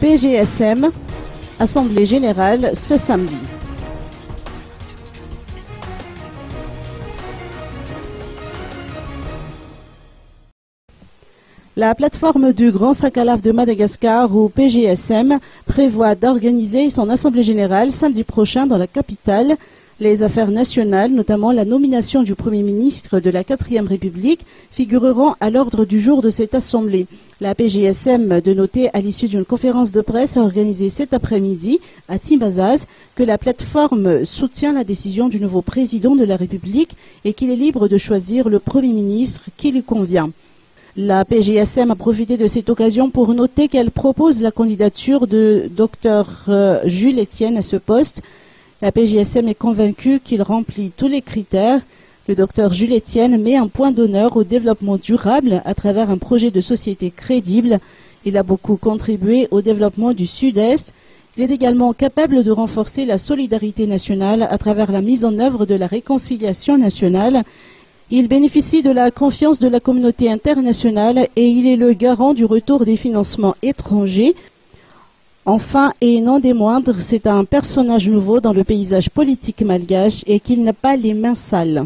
PGSM, Assemblée générale ce samedi. La plateforme du Grand Sac à Lave de Madagascar, ou PGSM, prévoit d'organiser son Assemblée générale samedi prochain dans la capitale. Les affaires nationales, notamment la nomination du Premier ministre de la 4e République, figureront à l'ordre du jour de cette Assemblée. La PGSM de noter à l'issue d'une conférence de presse organisée cet après-midi à Timbazaz que la plateforme soutient la décision du nouveau président de la République et qu'il est libre de choisir le Premier ministre qui lui convient. La PGSM a profité de cette occasion pour noter qu'elle propose la candidature de Dr Jules Etienne à ce poste. La PGSM est convaincue qu'il remplit tous les critères. Le Dr Jules Etienne met un point d'honneur au développement durable à travers un projet de société crédible. Il a beaucoup contribué au développement du Sud-Est. Il est également capable de renforcer la solidarité nationale à travers la mise en œuvre de la réconciliation nationale. Il bénéficie de la confiance de la communauté internationale et il est le garant du retour des financements étrangers. Enfin, et non des moindres, c'est un personnage nouveau dans le paysage politique malgache et qu'il n'a pas les mains sales.